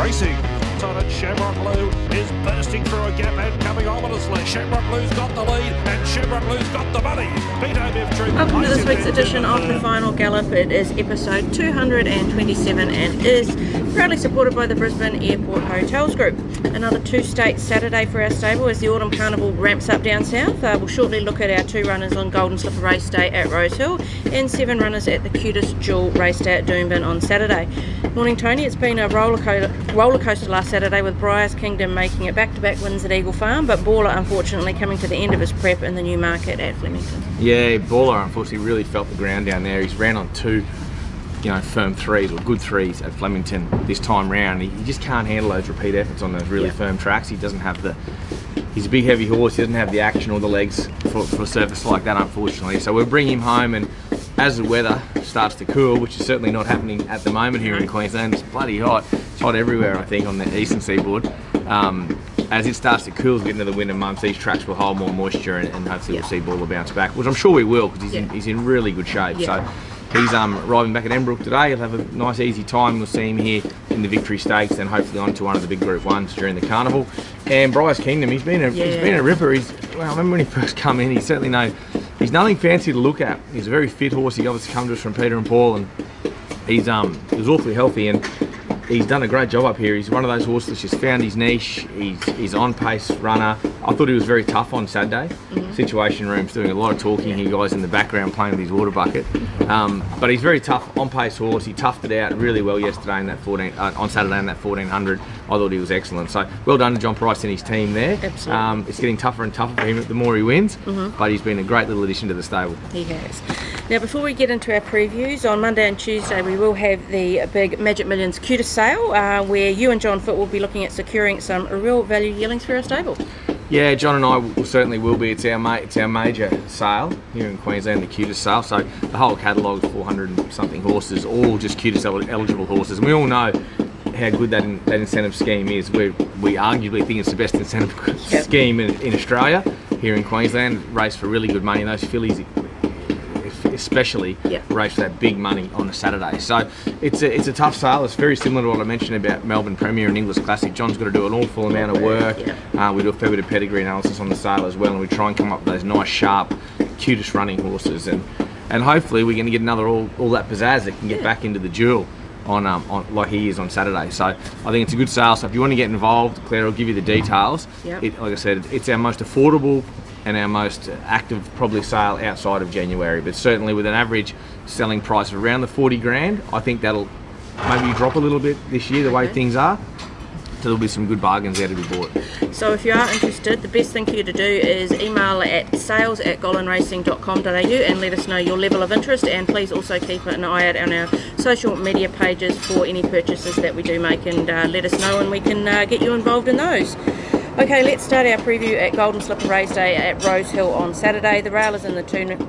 racing. Untitled Shamrock Blue is bursting through a gap and coming ominously. Shamrock Blue's got the lead and Shamrock Blue's got the money. Welcome to this week's edition of the Final Gallop. It is episode 227 and is proudly supported by the Brisbane Airport Hotels Group. Another two-state Saturday for our stable as the Autumn Carnival ramps up down south. We'll shortly look at our two runners on Golden Slipper Raceday at Rosehill and 7 runners at the QTIS Jewel Raceday at Doomben on Saturday. Morning, Tony. It's been a roller coaster last Saturday with Briar's Kingdom making it back-to-back wins at Eagle Farm, but Baller unfortunately coming to the end of his prep in the new market at Flemington. Yeah, Baller unfortunately really felt the ground down there. He's ran on two, firm threes or good threes at Flemington this time round. He just can't handle those repeat efforts on those really firm tracks. He doesn't have he's a big heavy horse. He doesn't have the action or the legs for a surface like that, unfortunately. So we'll bring him home, and as the weather starts to cool, which is certainly not happening at the moment here in Queensland, it's bloody hot. It's hot everywhere, I think, on the eastern seaboard. As it starts to cool, get into the winter months, these tracks will hold more moisture, and hopefully we'll see Baller bounce back, which I'm sure we will, because he's in really good shape. So he's arriving back at Embrook today. He'll have a nice easy time. We'll see him here in the Victory Stakes, and hopefully on to one of the big Group 1s during the Carnival. And Briar's Kingdom, he's been a ripper. I remember when he first come in, he's nothing fancy to look at. He's a very fit horse. He obviously come to us from Peter and Paul, and he was awfully healthy, and he's done a great job up here. He's one of those horses that's just found his niche. He's on-pace runner. I thought he was very tough on Saturday. Situation Room's doing a lot of talking here, guys in the background playing with his water bucket. But he's very tough, on-pace horse. He toughed it out really well yesterday in that on Saturday in that 1400. I thought he was excellent. So well done to John Price and his team there. Absolutely. It's getting tougher and tougher for him the more he wins, but he's been a great little addition to the stable. He has. Now, before we get into our previews, on Monday and Tuesday we will have the big Magic Millions QTIS sale, where you and John Foote will be looking at securing some real value yearlings for our stable. Yeah, John and I certainly will be. It's our major sale here in Queensland, the QTIS sale. So the whole catalogue of 400 and something horses, all just QTIS eligible horses. And we all know how good that incentive scheme is. We arguably think it's the best incentive scheme in Australia. Here in Queensland, race for really good money. And those fillies especially race for that big money on a Saturday. So it's a tough sale. It's very similar to what I mentioned about Melbourne Premier and English Classic. John's got to do an awful amount of work. We do a fair bit of pedigree analysis on the sale as well, and we try and come up with those nice, sharp, cutest running horses, and hopefully we're going to get another all that pizzazz that can get back into the duel on like he is on Saturday. So I think it's a good sale. So if you want to get involved, Claire will give you the details. Like I said, it's our most affordable and our most active probably sale outside of January, but certainly with an average selling price of around the 40 grand, I think that'll maybe drop a little bit this year the way things are. So there'll be some good bargains there to be bought. So if you are interested, the best thing for you to do is email at sales@gollanracing.com.au and let us know your level of interest, and please also keep an eye out on our social media pages for any purchases that we do make, and let us know and we can get you involved in those. Okay, let's start our preview at Golden Slipper Raceday at Rosehill on Saturday. The rail is in the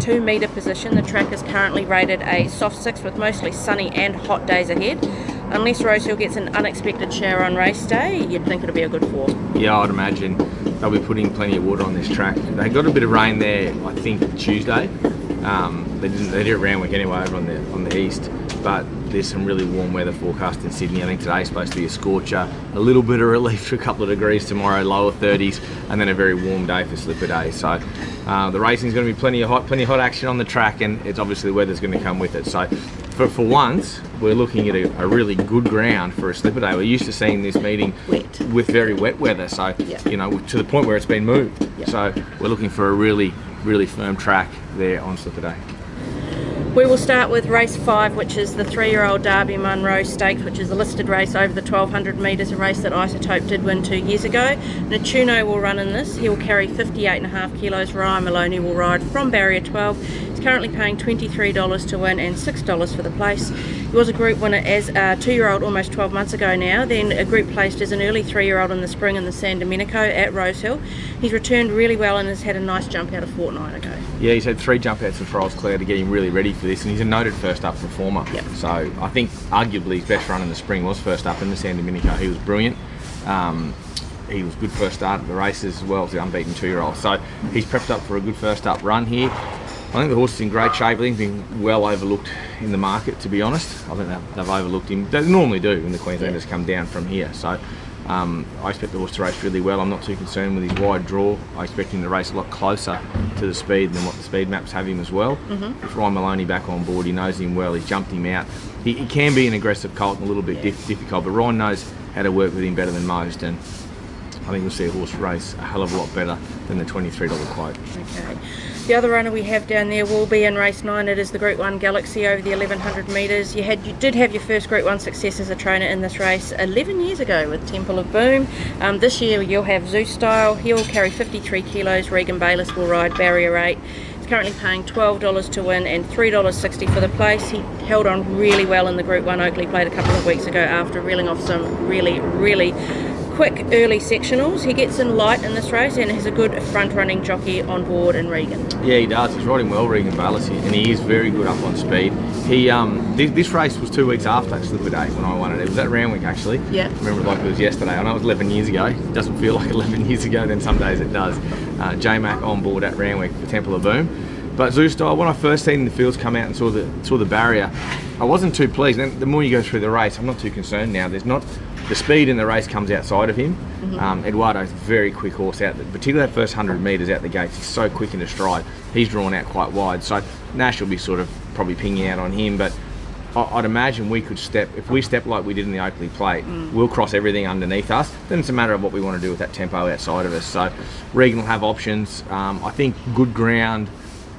2 metre position. The track is currently rated a soft 6 with mostly sunny and hot days ahead. Unless Rosehill gets an unexpected shower on race day, you'd think it'll be a good 4. Yeah, I'd imagine they'll be putting plenty of water on this track. They got a bit of rain there, I think, Tuesday. They did it round week anyway over on the east, but there's some really warm weather forecast in Sydney. I think today's supposed to be a scorcher, a little bit of relief for a couple of degrees tomorrow, lower 30s, and then a very warm day for Slipper Day. So the racing's going to be plenty of hot action on the track, and it's obviously the weather's going to come with it. So for once, we're looking at a really good ground for a Slipper Day. We're used to seeing this meeting with very wet weather, so to the point where it's been moved. So we're looking for a really firm track there on Slipper Day. We will start with race 5, which is the 3-year-old Darby Munro Stakes, which is a listed race over the 1200 metres, a race that Isotope did win 2 years ago. Nettuno will run in this. He will carry 58.5 kilos. Ryan Maloney will ride from barrier 12. He's currently paying $23 to win and $6 for the place. He was a group winner as a 2-year-old almost 12 months ago now, then a group placed as an early 3-year-old in the spring in the San Domenico at Rosehill. He's returned really well and has had a nice jump out a fortnight ago. Yeah, he's had 3 jump outs and trials, Claire, to get him really ready for this, and he's a noted first up performer. So I think arguably his best run in the spring was first up in the San Domenico. He was brilliant. He was good first start at the races as well as the unbeaten 2-year-old. So he's prepped up for a good first up run here. I think the horse is in great shape. I think he's been well overlooked in the market, to be honest. I think they've overlooked him. They normally do when the Queenslanders come down from here. So I expect the horse to race really well. I'm not too concerned with his wide draw. I expect him to race a lot closer to the speed than what the speed maps have him as well. With Ryan Maloney back on board, he knows him well. He's jumped him out. He can be an aggressive colt and a little bit difficult, but Ryan knows how to work with him better than most. And I think we'll see a horse race a hell of a lot better than the $23 quote. Okay. The other runner we have down there will be in race 9. It is the Group 1 Galaxy over the 1100 metres. You did have your first Group 1 success as a trainer in this race 11 years ago with Temple of Boom. This year you'll have Zoustyle. He'll carry 53 kilos. Regan Bayliss will ride barrier 8. He's currently paying $12 to win and $3.60 for the place. He held on really well in the Group 1 Oakley Plate a couple of weeks ago after reeling off some really quick early sectionals. He gets in light in this race and has a good front running jockey on board in Regan. Yeah, he does. He's riding well, Regan Bayliss, and he is very good up on speed. He this race was 2 weeks after Slipper Day when I won it. It was at Randwick actually. Yeah. I remember it like it was yesterday. I know it was 11 years ago. It doesn't feel like 11 years ago, then some days it does. J-Mac on board at Randwick for Temple of Boom. But Zoustyle, when I first seen the fields come out and saw the barrier, I wasn't too pleased. And the more you go through the race, I'm not too concerned now. There's not the speed in the race comes outside of him. Eduardo's a very quick horse out, particularly that first 100 metres out the gates. He's so quick into stride. He's drawn out quite wide, so Nash will be sort of probably pinging out on him. But I'd imagine we could if we step like we did in the Oakley Plate, we'll cross everything underneath us. Then it's a matter of what we want to do with that tempo outside of us. So Regan will have options. I think good ground.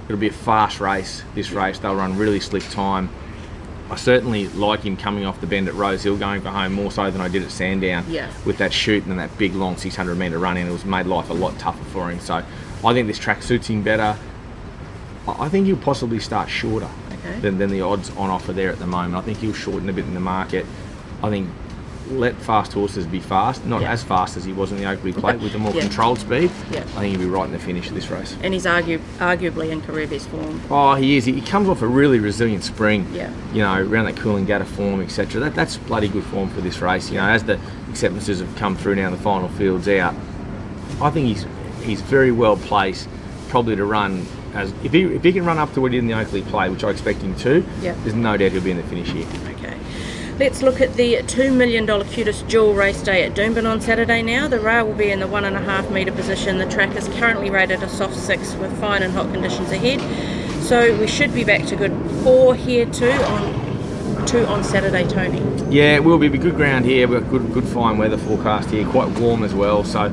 It'll be a fast race, this race. They'll run really slick time. I certainly like him coming off the bend at Rosehill, going for home more so than I did at Sandown. With that shoot and that big long 600 metre run in. It was made life a lot tougher for him. So I think this track suits him better. I think he'll possibly start shorter than the odds on offer there at the moment. I think he'll shorten a bit in the market. I think let fast horses be fast, not as fast as he was in the Oakley Plate with a more controlled speed. I think he'll be right in the finish of this race. And he's arguably in career best form. Oh, he is. He comes off a really resilient spring. You know, around that Coolangatta form, etc. That's bloody good form for this race. You know, as the acceptances have come through now, the final field's out. I think he's very well placed, probably to run. If he can run up to what he did in the Oakley Plate, which I expect him to, there's no doubt he'll be in the finish here. Okay. Let's look at the $2 million QTIS Jewel Raceday at Doomben on Saturday now. The rail will be in the 1.5 metre position. The track is currently rated a soft 6 with fine and hot conditions ahead. So we should be back to good 4 here too on Saturday, Tony. Yeah, it will be good ground here. We've got good fine weather forecast here, quite warm as well. So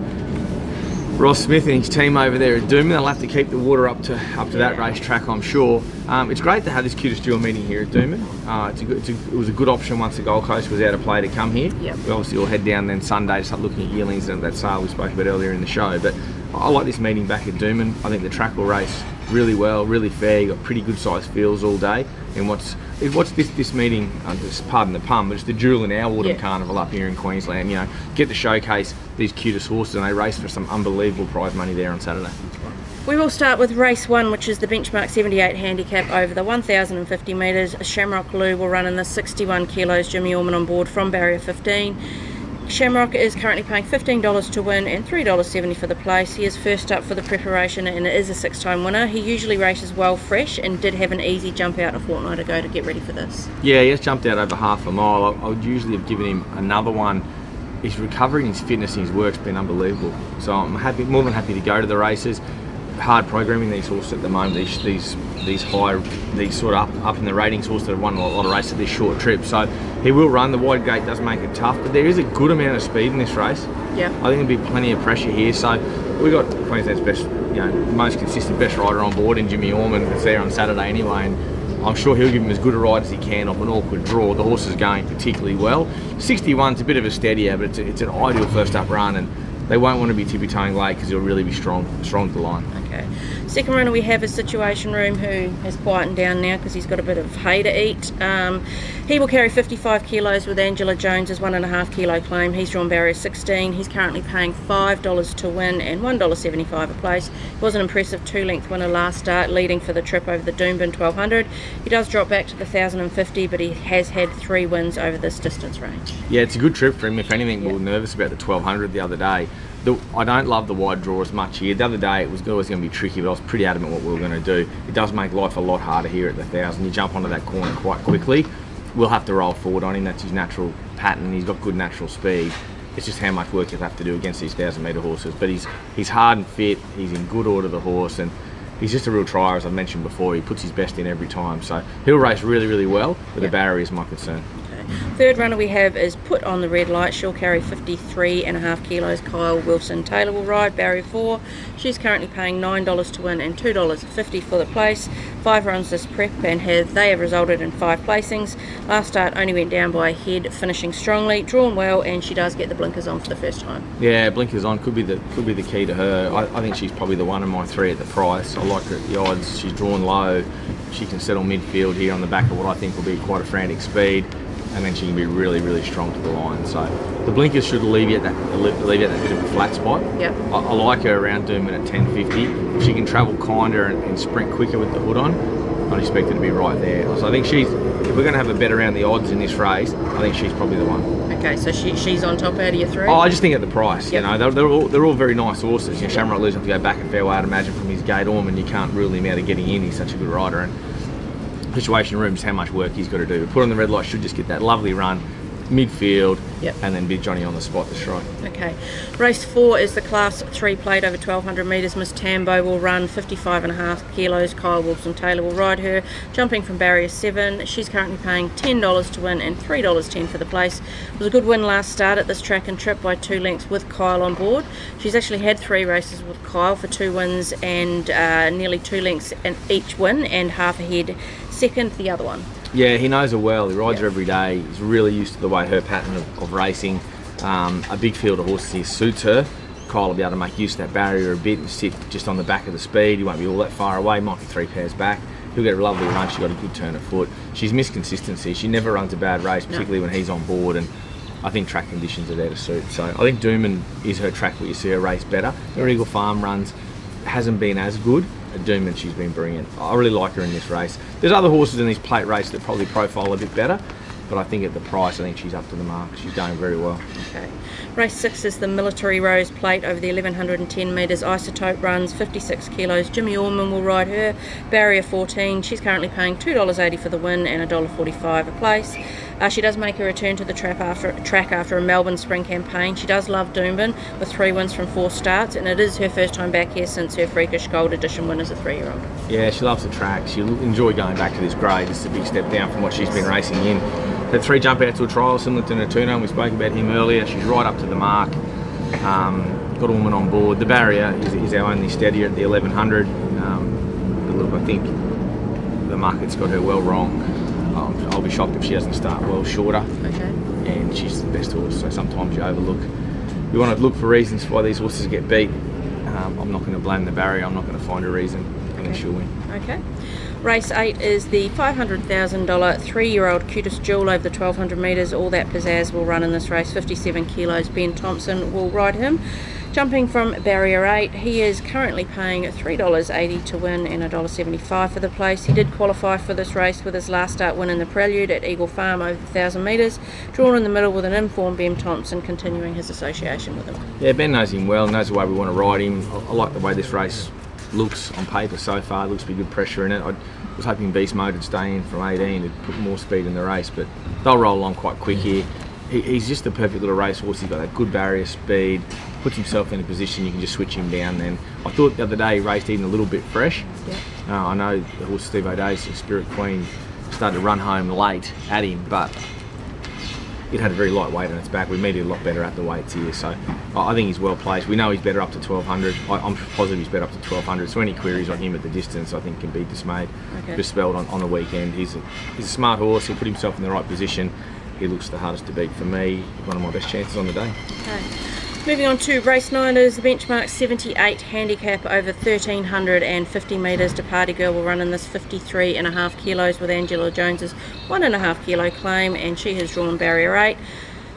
Ross Smith and his team over there at Doomben, they'll have to keep the water up to that racetrack, I'm sure. It's great to have this QTIS Jewel meeting here at Doomben. It was a good option once the Gold Coast was out of play to come here. We obviously all head down then Sunday to start looking at yearlings and that sale we spoke about earlier in the show. But I like this meeting back at Doomben. I think the track will race really well, really fair. You've got pretty good sized fields all day. And what's this meeting, pardon the pun, but it's the jewel in our autumn carnival up here in Queensland. You know, get to showcase these QTIS horses, and they race for some unbelievable prize money there on Saturday. We will start with race 1, which is the benchmark 78 handicap over the 1,050 metres. Shamrock Lou will run in the 61 kilos. Jimmy Orman on board from barrier 15. Shamrock is currently paying $15 to win and $3.70 for the place. He is first up for the preparation and is a 6-time winner. He usually races well fresh and did have an easy jump out a fortnight ago to get ready for this. Yeah, he has jumped out over half a mile. I would usually have given him another one. His recovery, his fitness, his work's been unbelievable. So I'm more than happy to go to the races. Hard programming these horses at the moment. These sort of up in the ratings horses that have won a lot of races this short trip. So he will run. The wide gate does make it tough, but there is a good amount of speed in this race. I think there'll be plenty of pressure here. So we've got Queensland's best, most consistent best rider on board in Jimmy Orman that's there on Saturday anyway, and I'm sure he'll give him as good a ride as he can off an awkward draw. The horse is going particularly well. 61's a bit of a steadier, but it's an ideal first up run, and they won't want to be tippy-toeing late because he'll really be strong to the line. Okay. Second runner we have is Situation Room, who has quietened down now because he's got a bit of hay to eat. He will carry 55 kilos with Angela Jones's 1.5 kilo claim. He's drawn barrier 16. He's currently paying $5 to win and $1.75 a place. He was an impressive 2-length winner last start, leading for the trip over the Doomben 1200. He does drop back to the 1050, but he has had 3 wins over this distance range. Yeah, it's a good trip for him. If anything, we were nervous about the 1200 the other day. I don't love the wide draw as much here. The other day it was always going to be tricky, but I was pretty adamant what we were going to do. It does make life a lot harder here at the 1,000. You jump onto that corner quite quickly. We'll have to roll forward on him. That's his natural pattern. He's got good natural speed. It's just how much work he'll have to do against these 1,000-metre horses. But he's hard and fit. He's in good order, the horse, and he's just a real trier, as I mentioned before. He puts his best in every time. So he'll race really, really well, but the barrier is my concern. Third runner we have is Put on the Red Light. She'll carry 53.5 kilos. Kyle Wilson Taylor will ride. Barrier 4. She's currently paying $9 to win and $2.50 for the place. 5 runs this prep and they have resulted in 5 placings. Last start only went down by a head, finishing strongly, drawn well, and she does get the blinkers on for the first time. Yeah, blinkers on could be the key to her. I think she's probably the one of my 3 at the price. I like her at the odds. She's drawn low. She can settle midfield here on the back of what I think will be quite a frantic speed. And then she can be really, really strong to the line. So the blinkers should alleviate that bit of a flat spot. Yep. I like her around Doomben at 10.50. If she can travel kinder and sprint quicker with the hood on, I'd expect her to be right there. So I think if we're going to have a bet around the odds in this race, I think she's probably the one. Okay, so she's on top out of your 3? Oh, I just think at the price. Yep. You know, they're all very nice horses. You know, Shamrock Lose have to go back a fair way, I'd imagine, from his gate Ormond. You can't rule him out of getting in. He's such a good rider. And situation room is how much work he's got to do. Put on the Red Light should just get that lovely run, midfield, and then Big Johnny on the spot to strike. Okay. Race 4 is the Class 3 plate over 1,200 metres. Miss Tambo will run 55.5 kilos. Kyle Wilson Taylor will ride her. Jumping from barrier 7, she's currently paying $10 to win and $3.10 for the place. It was a good win last start at this track and trip by 2 lengths with Kyle on board. She's actually had 3 races with Kyle for 2 wins and nearly 2 lengths in each win and half a head second the other one. Yeah, he knows her well. He rides her every day. He's really used to the way her pattern of racing. A big field of horses here suits her. Kyle will be able to make use of that barrier a bit and sit just on the back of the speed. He won't be all that far away. Might be 3 pairs back. He'll get a lovely run. She's got a good turn of foot. She's missed consistency. She never runs a bad race, particularly when he's on board. And I think track conditions are there to suit. So I think Doomben is her track where you see her race better. Her Eagle Farm runs hasn't been as good. At Doomben, she's been brilliant. I really like her in this race. There's other horses in this plate race that probably profile a bit better, but I think at the price, I think she's up to the mark. She's going very well. Okay. Race 6 is the Military Rose plate over the 1,110 metres. Isotope runs 56 kilos. Jimmy Orman will ride her. Barrier 14. She's currently paying $2.80 for the win and $1.45 a place. She does make a return to the track after a Melbourne spring campaign. She does love Doomben with 3 wins from 4 starts, and it is her first time back here since her Freakish Gold Edition win as a 3-year-old. Yeah, she loves the track. She'll enjoy going back to this grade. This is a big step down from what she's been racing in. Had 3 jump out to a trial similar to Nettuno, and we spoke about him earlier. She's right up to the mark. Got a woman on board. The barrier is our only steadier at the 1,100. But look, I think the market's got her well wrong. I'll be shocked if she doesn't start well shorter. Okay. And she's the best horse, so sometimes you overlook. You want to look for reasons why these horses get beat. I'm not going to blame the barrier. I'm not going to find a reason. I think she'll win. Okay. Race 8 is the $500,000 3-year-old QTIS Jewel over the 1,200 metres. All That Pizzazz will run in this race. 57 kilos. Ben Thompson will ride him. Jumping from barrier 8, he is currently paying $3.80 to win and $1.75 for the place. He did qualify for this race with his last start win in the Prelude at Eagle Farm over 1,000 metres. Drawn in the middle with an informed Ben Thompson, continuing his association with him. Yeah, Ben knows him well, knows the way we want to ride him. I like the way this race looks on paper so far. Looks to be good pressure in it. I was hoping Beast Mode would stay in from 18 to put more speed in the race, but they'll roll along quite quick here. He's just the perfect little racehorse. He's got that good barrier speed, puts himself in a position you can just switch him down then. I thought the other day he raced even a little bit fresh. Yeah. I know the horse Steve O'Day's Spirit Queen started to run home late at him, but it had a very light weight on its back. We made it a lot better at the weights here, so I think he's well placed. We know he's better up to 1,200. I'm positive he's better up to 1,200. So any queries on him at the distance, I think, can be dispelled on the weekend. He's a smart horse. He'll put himself in the right position. He looks the hardest to beat for me. One of my best chances on the day. Okay. Moving on to race 9 is the benchmark 78 handicap over 1,350 metres. Departy Girl will run in this 53.5 kilos with Angela Jones's 1.5 kilo claim, and she has drawn barrier 8.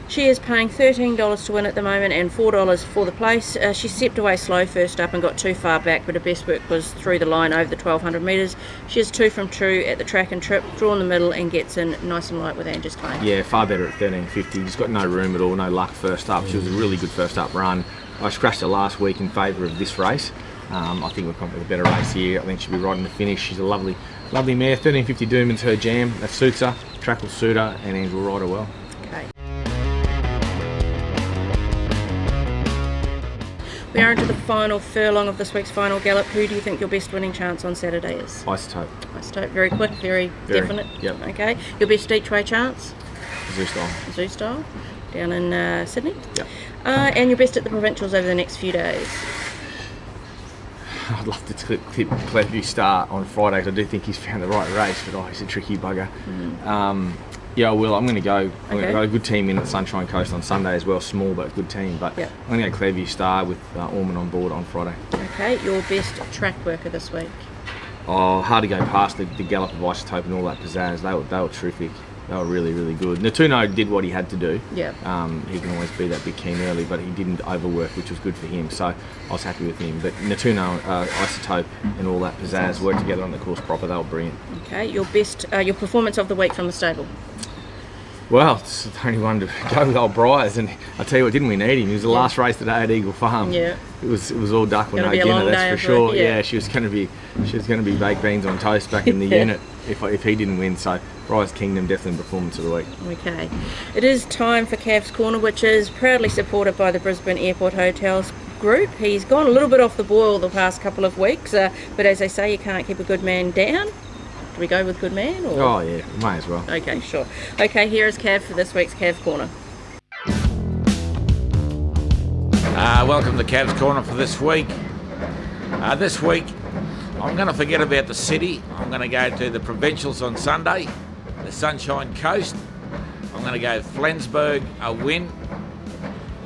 She is paying $13 to win at the moment and $4 for the place. She stepped away slow first up and got too far back, but her best work was through the line over the 1,200 metres. She is 2 from 2 at the track and trip, drawn the middle and gets in nice and light with Angie's claim. Yeah, far better at 13.50. She's got no room at all, no luck first up. She was a really good first up run. I scratched her last week in favour of this race. I think we've come with a better race here. I think she'll be right in the finish. She's a lovely mare. 1350 Doomben's her jam. That suits her. Track will suit her, and Ange will ride her well. Okay. We are into the final furlong of this week's Final Gallop. Who do you think your best winning chance on Saturday is? Isotope. Isotope, very quick, very definite. Yep. Okay. Your best each way chance? Zoustyle. Zoustyle, down in Sydney. Yep. And your best at the provincials over the next few days? I'd love to clip Clearview Star on Friday, because I do think he's found the right race, but he's a tricky bugger. Yeah, I will. I'm going to go. I've got a good team in at Sunshine Coast on Sunday as well, small but good team. But yep. I'm going to go Clearview Star with Ormond on board on Friday. Okay, your best track worker this week? Oh, hard to go past the Gallop of Isotope and All That Pizzazz. They were terrific. They were really, really good. Nettuno did what he had to do. Yeah. He can always be that big keen early, but he didn't overwork, which was good for him. So I was happy with him. But Nettuno, Isotope, and All That Pizzazz worked together on the course proper. They were brilliant. Okay, your best, your performance of the week from the stable? Well, it's the only one to go with old Briars, and I tell you what, didn't we need him? He was the last race today at Eagle Farm. Yeah. It was all duck with no dinner, that's for sure. Yeah, she was going to be baked beans on toast back in the unit if he didn't win. So Briars Kingdom definitely performance of the week. Okay, it is time for Cav's Corner, which is proudly supported by the Brisbane Airport Hotels Group. He's gone a little bit off the boil the past couple of weeks, but as they say, you can't keep a good man down. Do we go with good man? Or? Oh yeah, may as well. Okay, sure. Okay, here is Cav for this week's Cav Corner. Welcome to Cav's Corner for this week. This week, I'm going to forget about the city. I'm going to go to the provincials on Sunday, the Sunshine Coast. I'm going to go Flensburg a win,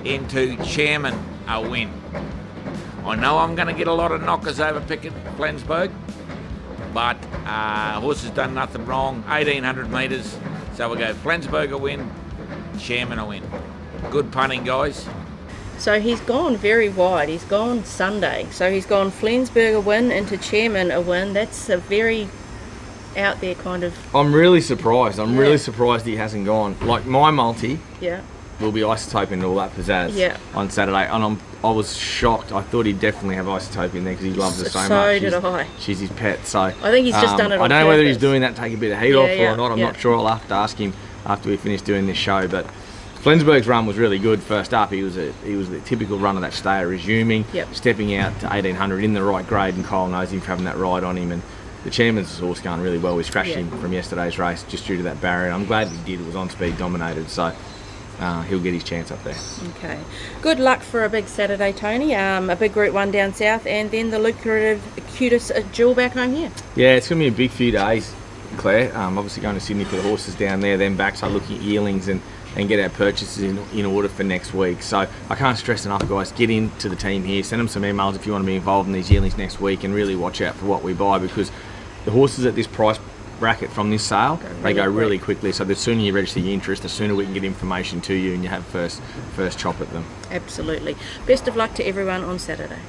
into Chairman a win. I know I'm going to get a lot of knockers over picking Flensburg, but horse has done nothing wrong. 1800 metres, so we'll go Flensburg a win, Chairman a win. Good punting, guys. So he's gone very wide. He's gone Sunday. So he's gone Flensburg a win into Chairman a win. That's a very out there kind of... I'm really surprised. I'm really surprised he hasn't gone. Like my multi will be Isotope and All That Pizzazz on Saturday. And I was shocked. I thought he'd definitely have Isotope in there because he loves her so much. So did I. She's his pet. So I think he's just done it on I don't know whether he's purpose. doing that to take a bit of heat off or not. I'm not sure. I'll have to ask him after we finish doing this show. But Flensburg's run was really good first up. He was the typical run of that stayer, resuming, stepping out to 1800 in the right grade, and Kyle knows him for having that ride on him. And the Chairman's horse going really well. We scratched him from yesterday's race just due to that barrier. I'm glad he did. It was on speed, dominated. So he'll get his chance up there. Okay. Good luck for a big Saturday, Tony. A big Group 1 down south, and then the lucrative QTIS Jewel back home here. Yeah, it's going to be a big few days, Claire. Obviously going to Sydney for the horses down there, then back, so looking at yearlings and get our purchases in order for next week. So I can't stress enough, guys, get into the team here, send them some emails if you want to be involved in these yearlings next week, and really watch out for what we buy, because the horses at this price bracket from this sale, they go really quickly. So the sooner you register your interest, the sooner we can get information to you and you have first chop at them. Absolutely. Best of luck to everyone on Saturday.